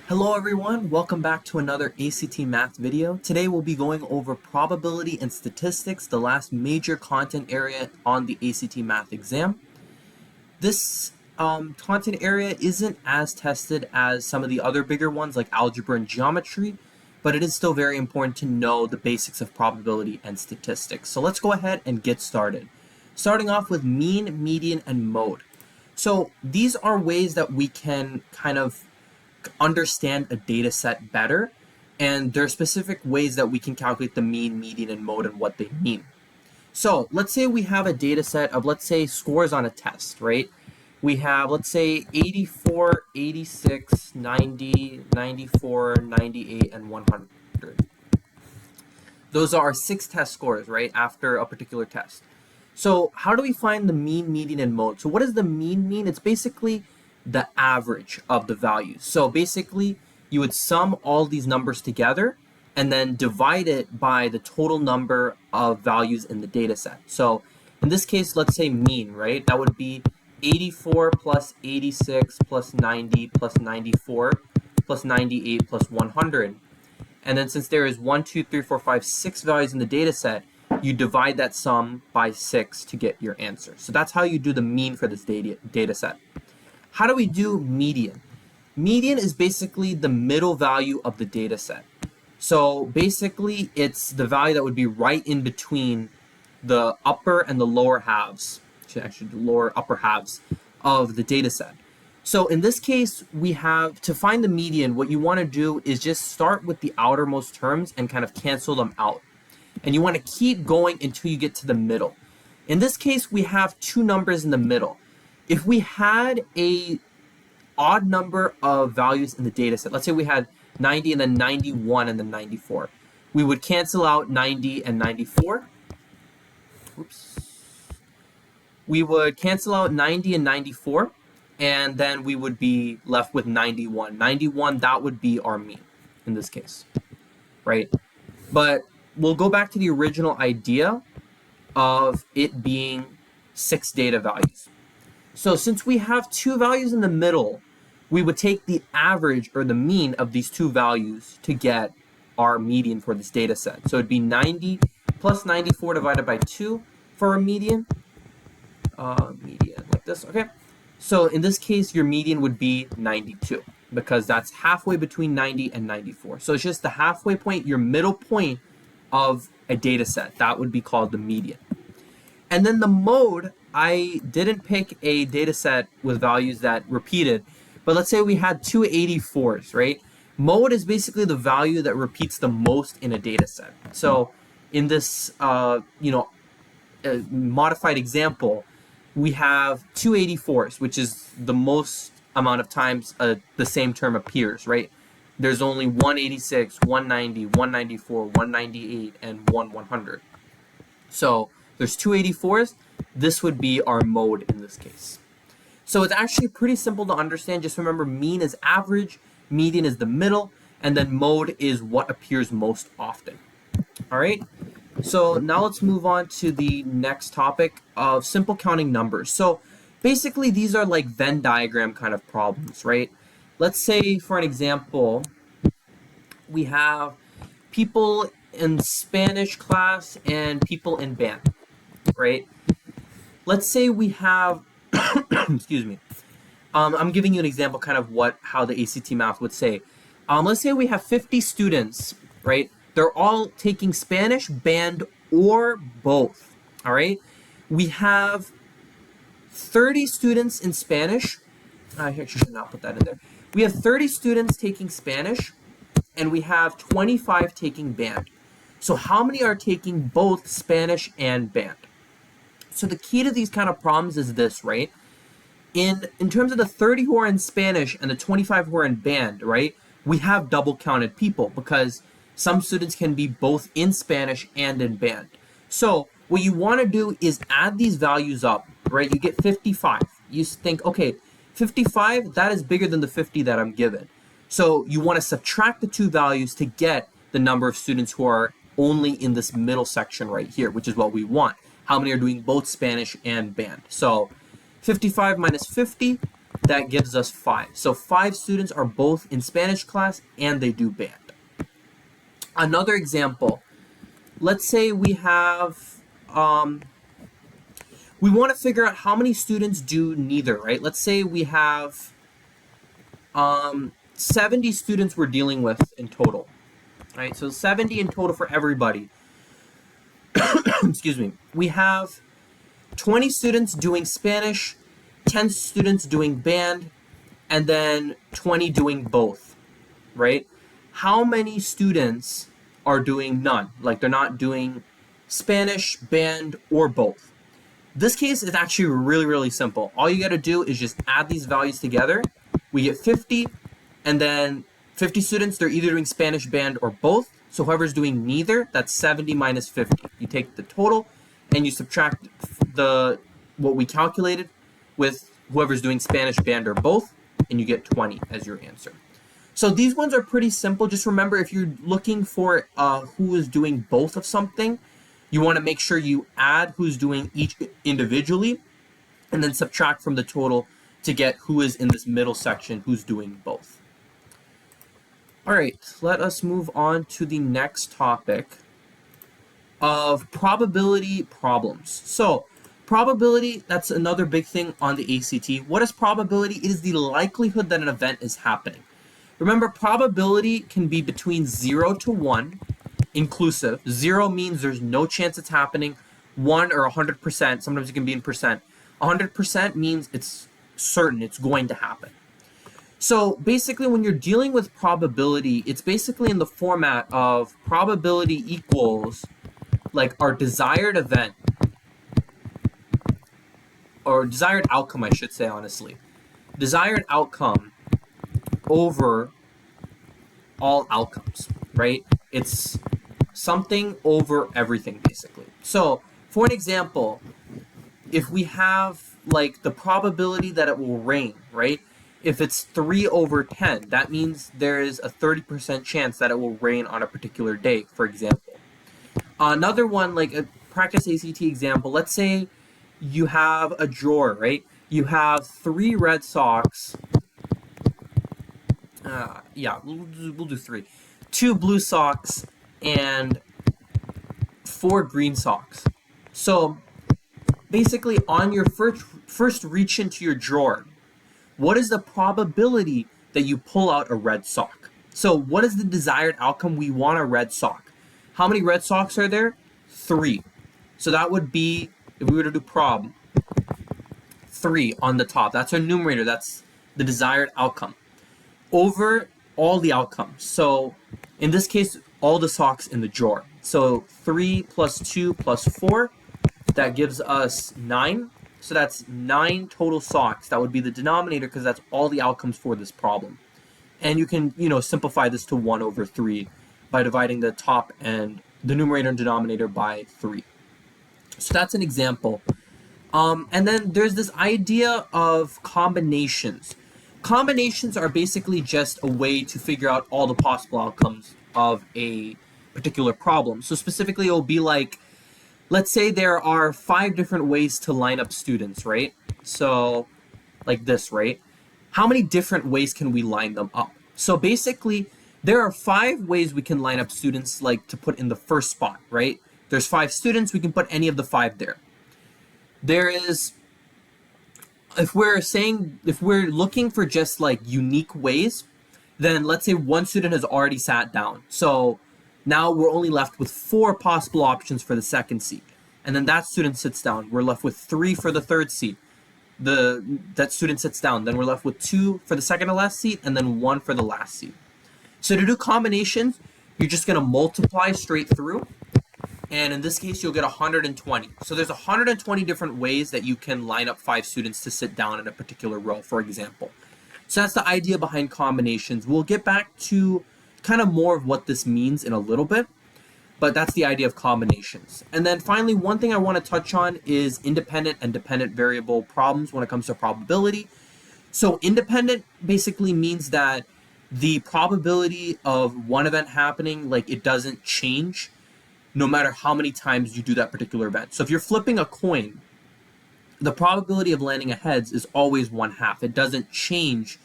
Hello everyone, welcome back to another ACT Math video. Today we'll be going over probability and statistics, the last major content area on the ACT Math exam. This content area isn't as tested as some of the other bigger ones like algebra and geometry, but it is still very important to know the basics of probability and statistics. So let's go ahead and get started. Starting off with mean, median, and mode. So these are ways that we can kind of understand a data set better, and there are specific ways that we can calculate the mean, median, and mode and what they mean. So let's say we have a data set of, let's say, scores on a test, right? We have, let's say, 84, 86, 90, 94, 98, and 100. Those are our 6 test scores, right, after a particular test. So how do we find the mean, median, and mode? So what does the mean mean? It's basically the average of the values. So basically, you would sum all these numbers together and then divide it by the total number of values in the data set. So in this case, let's say mean, right? That would be 84 plus 86 plus 90 plus 94 plus 98 plus 100. And then since there is 1, 2, 3, 4, 5, 6 values in the data set, you divide that sum by 6 to get your answer. So that's how you do the mean for this data set. How do we do median? Median is basically the middle value of the data set. So basically, it's the value that would be right in between the upper and the lower halves, actually the lower upper halves of the data set. So in this case, we have to find the median. What you want to do is just start with the outermost terms and kind of cancel them out. And you want to keep going until you get to the middle. In this case, we have 2 numbers in the middle. If we had a odd number of values in the data set, let's say we had 90 and then 91 and then 94, we would cancel out 90 and 94. Oops. We would cancel out 90 and 94, and then we would be left with 91. 91, that would be our mean in this case, right? But we'll go back to the original idea of it being 6 data values. So since we have 2 values in the middle, we would take the average or the mean of these 2 values to get our median for this data set. So it'd be 90 plus 94 divided by 2 for a median. Median like this, okay? So in this case, your median would be 92 because that's halfway between 90 and 94. So it's just the halfway point, your middle point of a data set. That would be called the median. And then the mode, I didn't pick a data set with values that repeated, but let's say we had 2 84s, right? Mode is basically the value that repeats the most in a data set. So in this, modified example, we have 2 84s, which is the most amount of times the same term appears, right? There's only 186, 190, 194, 198, and 100. So there's 2 84s. This would be our mode in this case. So it's actually pretty simple to understand. Just remember, mean is average, median is the middle, and then mode is what appears most often. All right. So now let's move on to the next topic of simple counting numbers. So basically, these are like Venn diagram kind of problems, right? Let's say, for an example, we have people in Spanish class and people in band, right? Let's say we have, excuse me, I'm giving you an example kind of how the ACT Math would say. Let's say we have 50 students, right? They're all taking Spanish, band, or both, all right? We have 30 students in Spanish. I actually should not put that in there. We have 30 students taking Spanish, and we have 25 taking band. So how many are taking both Spanish and band? So the key to these kind of problems is this, right? In terms of the 30 who are in Spanish and the 25 who are in band, right? We have double counted people because some students can be both in Spanish and in band. So what you want to do is add these values up, right? You get 55. You think, okay, 55, that is bigger than the 50 that I'm given. So you want to subtract the 2 values to get the number of students who are only in this middle section right here, which is what we want. How many are doing both Spanish and band? So 55 minus 50, that gives us 5. So 5 students are both in Spanish class and they do band. Another example, let's say we have, we want to figure out how many students do neither, right? Let's say we have 70 students we're dealing with in total, right? So 70 in total for everybody. Excuse me. We have 20 students doing Spanish, 10 students doing band, and then 20 doing both, right? How many students are doing none? Like they're not doing Spanish, band, or both. This case is actually really, really simple. All you got to do is just add these values together. We get 50, and then 50 students, they're either doing Spanish, band, or both. So whoever's doing neither, that's 70 minus 50. You take the total, and you subtract what we calculated with whoever's doing Spanish, band, or both, and you get 20 as your answer. So these ones are pretty simple. Just remember, if you're looking for who is doing both of something, you want to make sure you add who's doing each individually and then subtract from the total to get who is in this middle section who's doing both. All right, let us move on to the next topic of probability problems. So probability, that's another big thing on the ACT. What is probability? It is the likelihood that an event is happening. Remember, probability can be between 0 to 1, inclusive. 0 means there's no chance it's happening. 1 or 100%, sometimes it can be in percent. 100% means it's certain, it's going to happen. So basically, when you're dealing with probability, it's basically in the format of probability equals like our desired event, or desired outcome, I should say, honestly. Desired outcome over all outcomes, right? It's something over everything, basically. So, for an example, if we have like the probability that it will rain, right? If it's 3 over 10, that means there is a 30% chance that it will rain on a particular day, for example. Another one, like a practice ACT example, let's say you have a drawer, right? You have 3 red socks. Yeah, we'll do 3. 2 blue socks and 4 green socks. So basically, on your first reach into your drawer, what is the probability that you pull out a red sock? So what is the desired outcome? We want a red sock. How many red socks are there? 3. So that would be, if we were to do prob, 3 on the top. That's our numerator. That's the desired outcome over all the outcomes. So in this case, all the socks in the drawer. So 3 plus 2 plus 4, that gives us 9. So that's 9 total socks. That would be the denominator because that's all the outcomes for this problem. And you can, simplify this to 1 over 3 by dividing the top and the numerator and denominator by 3. So that's an example. And then there's this idea of combinations. Combinations are basically just a way to figure out all the possible outcomes of a particular problem. So specifically, it will be like, let's say there are 5 different ways to line up students, right? So like this, right? How many different ways can we line them up? So basically, there are 5 ways we can line up students, like to put in the first spot, right? There's 5 students, we can put any of the 5 there. There is, if we're looking for just like unique ways, then let's say one student has already sat down. So now we're only left with 4 possible options for the second seat. And then that student sits down. We're left with 3 for the third seat. That student sits down. Then we're left with 2 for the second to last seat, and then 1 for the last seat. So to do combinations, you're just going to multiply straight through. And in this case, you'll get 120. So there's 120 different ways that you can line up 5 students to sit down in a particular row, for example. So that's the idea behind combinations. We'll get back to kind of more of what this means in a little bit, but that's the idea of combinations. And then finally, one thing I want to touch on is independent and dependent variable problems when it comes to probability. So independent basically means that the probability of one event happening, like it doesn't change no matter how many times you do that particular event. So if you're flipping a coin, the probability of landing a heads is always 1/2. It doesn't change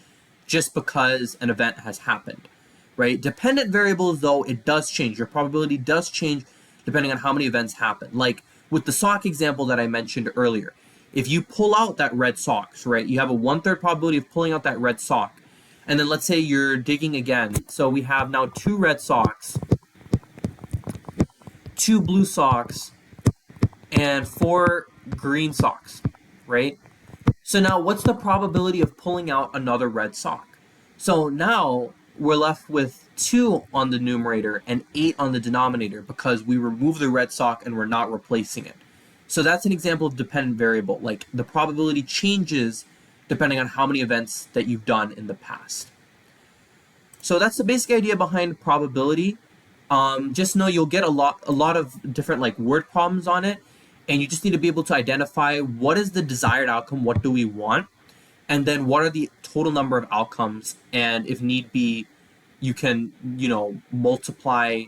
just because an event has happened, right? Dependent variables, though, it does change. Your probability does change depending on how many events happen. Like with the sock example that I mentioned earlier, if you pull out that red socks, right, you have a 1/3 probability of pulling out that red sock. And then let's say you're digging again. So we have now 2 red socks, 2 blue socks, and 4 green socks, right? So now what's the probability of pulling out another red sock? So now we're left with 2 on the numerator and 8 on the denominator because we remove the red sock and we're not replacing it. So that's an example of dependent variable. Like the probability changes depending on how many events that you've done in the past. So that's the basic idea behind probability. Just know you'll get a lot of different like word problems on it, and you just need to be able to identify what is the desired outcome, what do we want, and then what are the total number of outcomes, and if need be, you can, multiply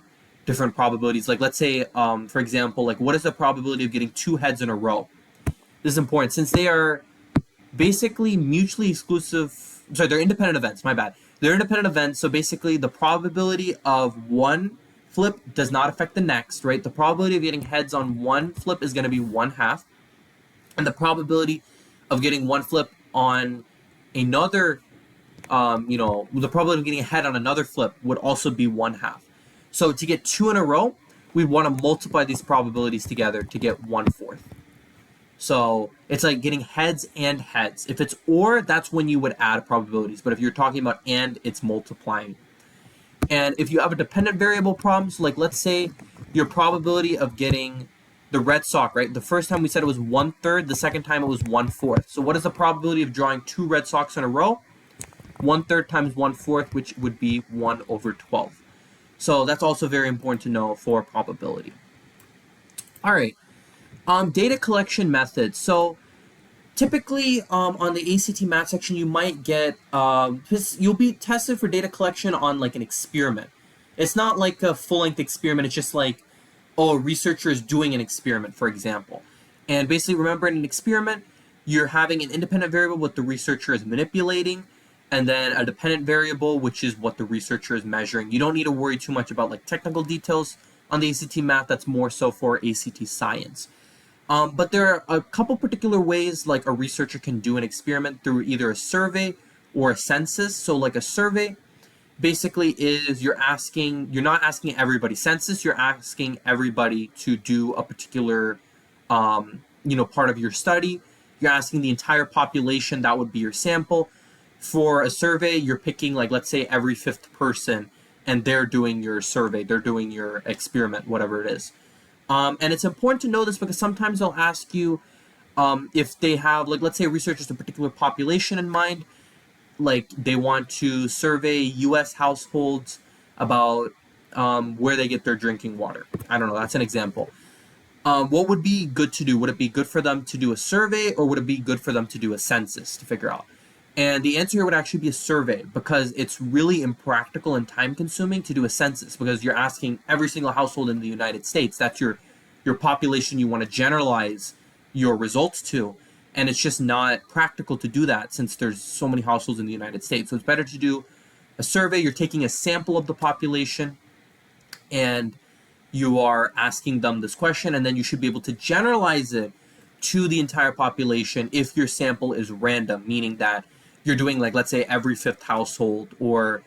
different probabilities. Like let's say, for example, like what is the probability of getting 2 heads in a row? This is important since they are basically mutually exclusive. Sorry, they're independent events. My bad. They're independent events. So basically, the probability of one flip does not affect the next, right? The probability of getting heads on one flip is going to be 1/2, and the probability of getting one flip on another, the probability of getting a head on another flip would also be 1/2. So to get 2 in a row, we want to multiply these probabilities together to get 1/4. So it's like getting heads and heads. If it's or, that's when you would add probabilities. But if you're talking about and, it's multiplying. And if you have a dependent variable problem, so like let's say your probability of getting the red sock, right? The first time we said it was 1/3, the second time it was 1/4. So what is the probability of drawing 2 red socks in a row? 1/3 times 1/4, which would be 1/12. So that's also very important to know for probability. All right. Data collection methods. So typically on the ACT math section, you might get, you'll be tested for data collection on like an experiment. It's not like a full-length experiment. It's just like, oh, a researcher is doing an experiment, for example. And basically, remember in an experiment, you're having an independent variable what the researcher is manipulating, and then a dependent variable, which is what the researcher is measuring. You don't need to worry too much about like technical details on the ACT math. That's more so for ACT science. But there are a couple particular ways like a researcher can do an experiment through either a survey or a census. So like a survey basically is you're not asking everybody. Census, you're asking everybody to do a particular, part of your study. You're asking the entire population, that would be your sample. For a survey, you're picking like, let's say every 5th person and they're doing your survey, they're doing your experiment, whatever it is. And it's important to know this because sometimes they'll ask you if they have, like, let's say a researcher has a particular population in mind, like they want to survey U.S. households about where they get their drinking water. I don't know, that's an example. What would be good to do? Would it be good for them to do a survey, or would it be good for them to do a census to figure out? And the answer here would actually be a survey, because it's really impractical and time consuming to do a census, because you're asking every single household in the United States. That's your population you want to generalize your results to. And it's just not practical to do that since there's so many households in the United States. So it's better to do a survey. You're taking a sample of the population and you are asking them this question, and then you should be able to generalize it to the entire population if your sample is random, meaning that you're doing, like, let's say every 5th household, or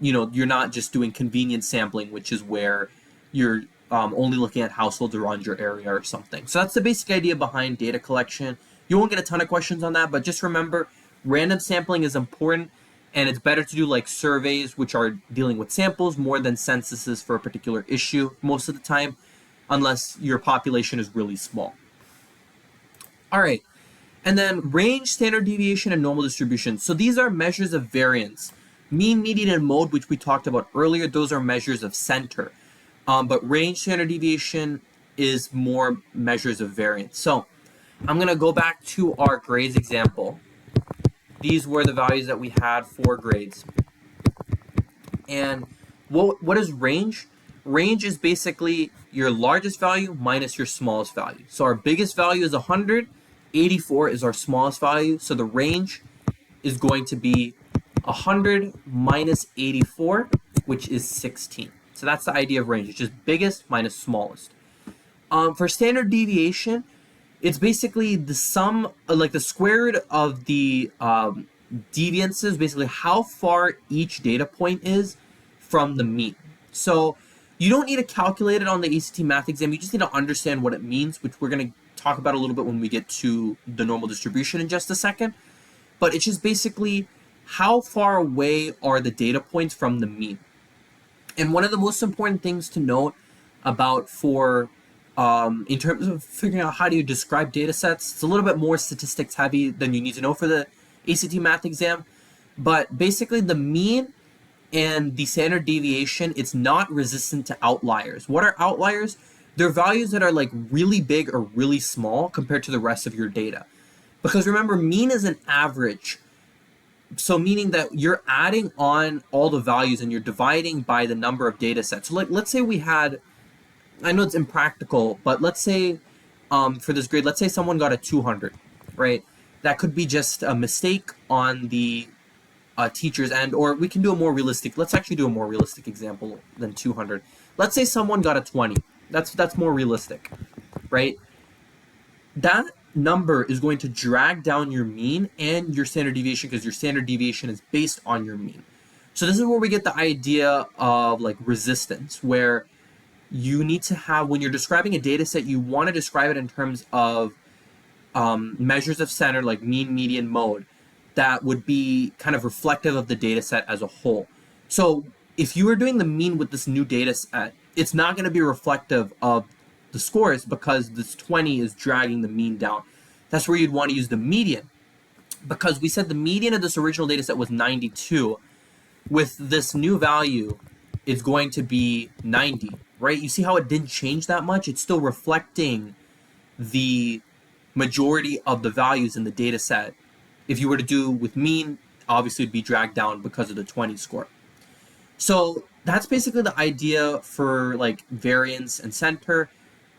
you're not just doing convenience sampling, which is where you're only looking at households around your area or something. So that's the basic idea behind data collection. You won't get a ton of questions on that, but just remember, random sampling is important, and it's better to do like surveys, which are dealing with samples, more than censuses for a particular issue most of the time, unless your population is really small. All right. And then range, standard deviation, and normal distribution. So these are measures of variance. Mean, median, and mode, which we talked about earlier, those are measures of center. But range, standard deviation is more measures of variance. So I'm going to go back to our grades example. These were the values that we had for grades. And what is range? Range is basically your largest value minus your smallest value. So our biggest value is 100. 84 is our smallest value, so the range is going to be 100 minus 84, which is 16. So that's the idea of range. It's just biggest minus smallest. For standard deviation, it's basically the sum, like the square root of the deviances, basically how far each data point is from the mean. So you don't need to calculate it on the ACT math exam. You just need to understand what it means, which we're going to talk about a little bit when we get to the normal distribution in just a second. But it's just basically how far away are the data points from the mean. And one of the most important things to note about for in terms of figuring out how do you describe data sets, it's a little bit more statistics heavy than you need to know for the ACT math exam. But basically the mean and the standard deviation, it's not resistant to outliers. What are outliers? They're values that are like really big or really small compared to the rest of your data. Because remember, mean is an average. So meaning that you're adding on all the values and you're dividing by the number of data sets. So like, let's say we had, I know it's impractical, but let's say for this grade, let's say someone got a 200, right? That could be just a mistake on the teacher's end, or we can do a more realistic, let's actually do a more realistic example than 200. Let's say someone got a 20. That's more realistic, right? That number is going to drag down your mean and your standard deviation because your standard deviation is based on your mean. So this is where we get the idea of like resistance, where you need to have, when you're describing a data set, you want to describe it in terms of measures of center, like mean, median, mode, that would be kind of reflective of the data set as a whole. So if you were doing the mean with this new data set, it's not going to be reflective of the scores because this 20 is dragging the mean down. That's where you'd want to use the median, because we said the median of this original data set was 92. With this new value, it's going to be 90, right? You see how it didn't change that much? It's still reflecting the majority of the values in the data set. If you were to do with mean, obviously it'd be dragged down because of the 20 score. So that's basically the idea for like variance and center.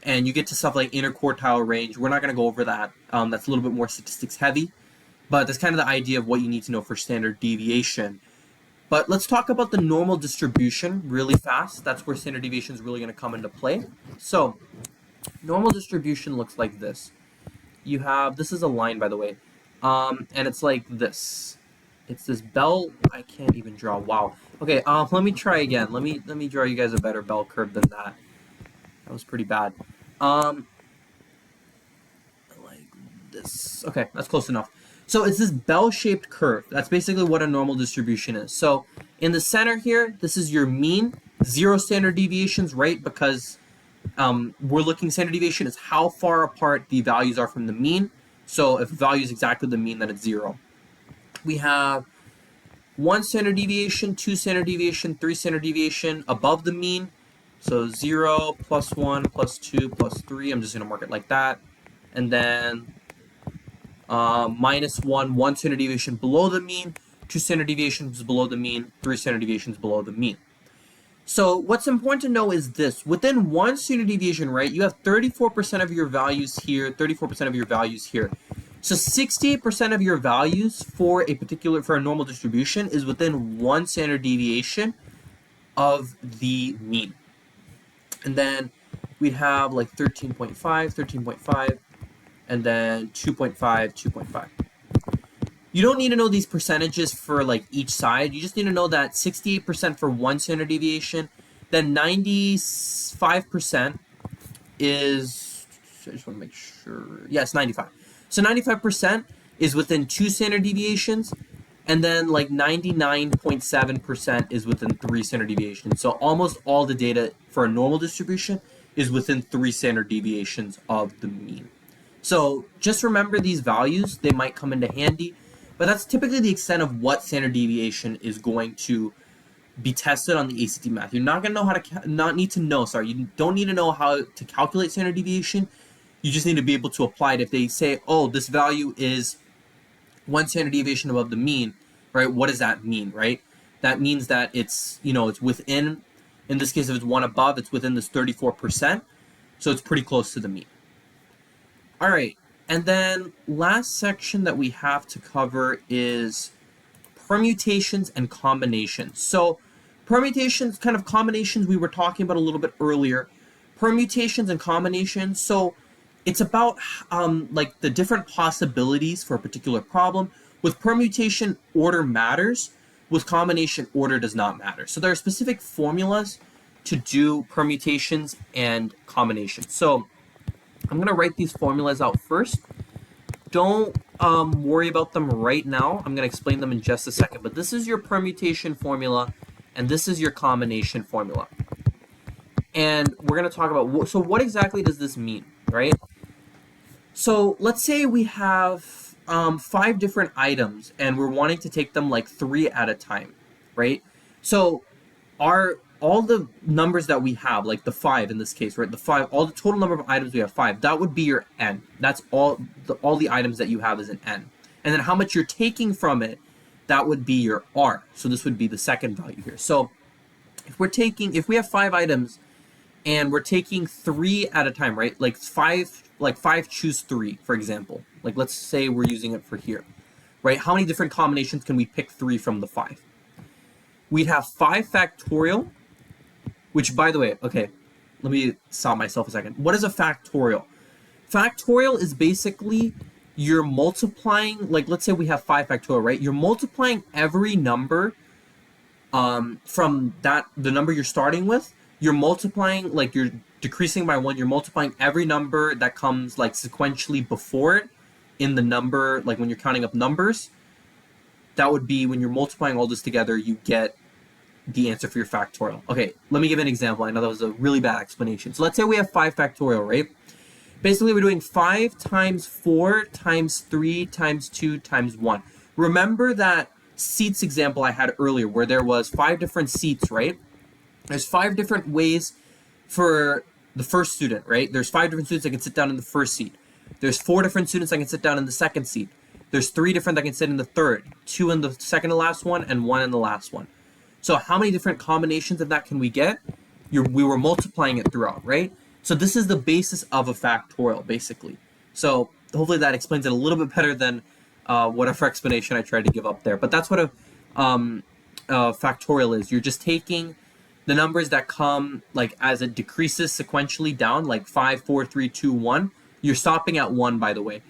And you get to stuff like interquartile range. We're not going to go over that. That's a little bit more statistics heavy. But that's kind of the idea of what you need to know for standard deviation. But let's talk about the normal distribution really fast. That's where standard deviation is really going to come into play. So normal distribution looks like this. You have, this is a line, by the way, and it's like this. It's this bell. I can't even draw. Wow. Okay. Let me try again. Let me draw you guys a better bell curve than that. That was pretty bad. Like this. Okay, that's close enough. So it's this bell-shaped curve. That's basically what a normal distribution is. So in the center here, this is your mean. 0 standard deviations, right? Because we're looking, standard deviation is how far apart the values are from the mean. So if the value is exactly the mean, then it's 0. We have 1 standard deviation, 2 standard deviation, 3 standard deviation above the mean. So 0, plus 1, plus 2, plus 3. I'm just going to mark it like that. And then minus 1, 1 standard deviation below the mean, 2 standard deviations below the mean, 3 standard deviations below the mean. So what's important to know is this. Within 1 standard deviation, right, you have 34% of your values here, 34% of your values here. So 68% of your values for a normal distribution is within 1 standard deviation of the mean. And then we'd have like 13.5, 13.5, and then 2.5, 2.5. You don't need to know these percentages for like each side. You just need to know that 68% for 1 standard deviation, then 95% is, I just want to make sure, yes, 95. So 95% is within 2 standard deviations, and then like 99.7% is within 3 standard deviations. So almost all the data for a normal distribution is within 3 standard deviations of the mean. So just remember these values. They might come into handy, but that's typically the extent of what standard deviation is going to be tested on the ACT math. You're not going to know how to, you don't need to know how to calculate standard deviation. You just need to be able to apply it. If they say, oh, this value is 1 standard deviation above the mean, right? What does that mean, right? That means that it's, it's within, in this case, if it's 1 above, it's within this 34%. So it's pretty close to the mean. All right. And then last section that we have to cover is permutations and combinations. So permutations, kind of combinations we were talking about a little bit earlier. Permutations and combinations. So it's about like the different possibilities for a particular problem. With permutation, order matters. With combination, order does not matter. So there are specific formulas to do permutations and combinations. So I'm going to write these formulas out first. Don't worry about them right now. I'm going to explain them in just a second. But this is your permutation formula, and this is your combination formula. And we're going to talk about, so what exactly does this mean, right? So let's say we have 5 different items, and we're wanting to take them like 3 at a time, right? So all the numbers that we have, like the 5 in this case, right? The 5, all the total number of items we have 5. That would be your n. That's all the items that you have is an n. And then how much you're taking from it, that would be your r. So this would be the second value here. So if we have 5 items and we're taking 3 at a time, right? Like 5 choose 3, for example. Like let's say we're using it for here, right? How many different combinations can we pick 3 from the 5? We'd have 5 factorial. Which, by the way, okay, let me stop myself a second. What is a factorial? Factorial is basically you're multiplying, like let's say we have 5 factorial, right? You're multiplying every number from the number you're starting with. You're multiplying, like you're decreasing by 1. You're multiplying every number that comes like sequentially before it in the number, like when you're counting up numbers. That would be when you're multiplying all this together, you get the answer for your factorial. Okay, let me give an example. I know that was a really bad explanation. So let's say we have 5 factorial, right? Basically, we're doing 5 times 4 times 3 times 2 times 1. Remember that seats example I had earlier where there was 5 different seats, right? There's 5 different ways for the first student, right? There's 5 different students that can sit down in the first seat. There's 4 different students that can sit down in the second seat. There's 3 different that can sit in the third, 2 in the second to last one, and 1 in the last one. So how many different combinations of that can we get? We were multiplying it throughout, right? So this is the basis of a factorial, basically. So hopefully that explains it a little bit better than whatever explanation I tried to give up there. But that's what a factorial is. You're just taking the numbers that come like as it decreases sequentially down, like 5, 4, 3, 2, 1. You're stopping at 1, by the way.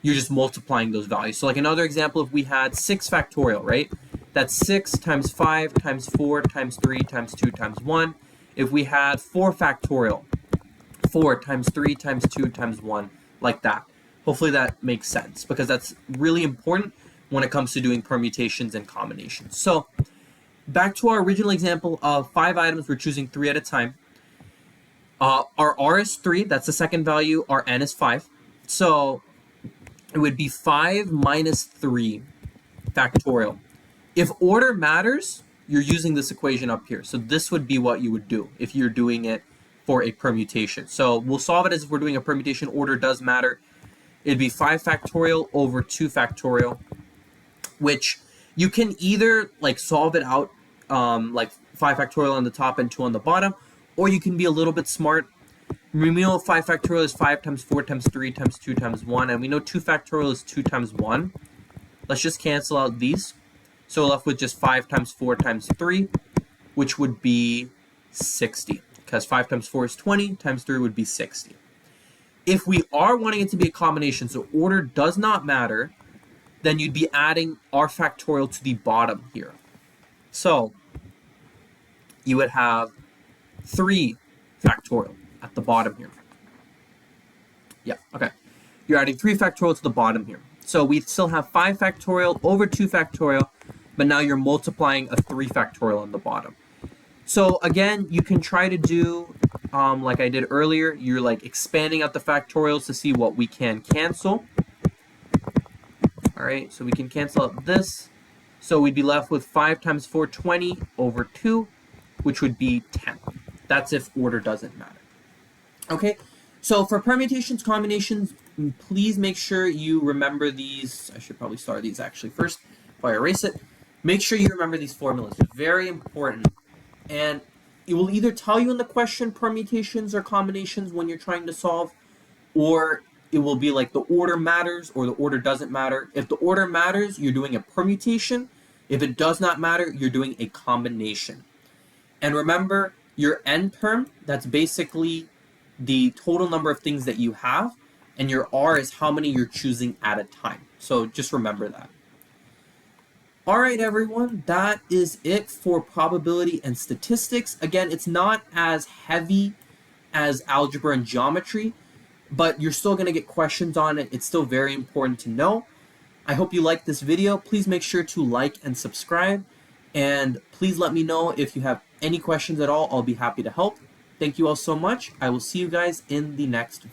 You're just multiplying those values. So like another example, if we had 6 factorial, right? That's 6 times 5 times 4 times 3 times 2 times 1. If we had 4 factorial, 4 times 3 times 2 times 1, like that. Hopefully that makes sense because that's really important when it comes to doing permutations and combinations. So back to our original example of 5 items, we're choosing 3 at a time. Our r is 3, that's the second value. Our n is 5. So it would be 5 minus 3 factorial. If order matters, you're using this equation up here. So this would be what you would do if you're doing it for a permutation. So we'll solve it as if we're doing a permutation. Order does matter. It'd be 5 factorial over 2 factorial, which you can either like solve it out like 5 factorial on the top and 2 on the bottom, or you can be a little bit smart. We know 5 factorial is 5 times 4 times 3 times 2 times 1, and we know 2 factorial is 2 times 1. Let's just cancel out these. So we're left with just 5 times 4 times 3, which would be 60. Because 5 times 4 is 20, times 3 would be 60. If we are wanting it to be a combination, so order does not matter, then you'd be adding r factorial to the bottom here. So you would have 3 factorial at the bottom here. Yeah, okay. You're adding 3 factorial to the bottom here. So we still have 5 factorial over 2 factorial, but now you're multiplying a 3 factorial on the bottom. So again, you can try to do like I did earlier. You're like expanding out the factorials to see what we can cancel. All right, so we can cancel out this. So we'd be left with 5 times 4, 20 over 2, which would be 10. That's if order doesn't matter. Okay, so for permutations, combinations, please make sure you remember these. I should probably start these actually first before I erase it. Make sure you remember these formulas. It's very important. And it will either tell you in the question permutations or combinations when you're trying to solve, or it will be like the order matters or the order doesn't matter. If the order matters, you're doing a permutation. If it does not matter, you're doing a combination. And remember, your n term, that's basically the total number of things that you have, and your r is how many you're choosing at a time. So just remember that. All right, everyone, that is it for probability and statistics. Again, it's not as heavy as algebra and geometry, but you're still going to get questions on it. It's still very important to know. I hope you liked this video. Please make sure to like and subscribe. And please let me know if you have any questions at all. I'll be happy to help. Thank you all so much. I will see you guys in the next video.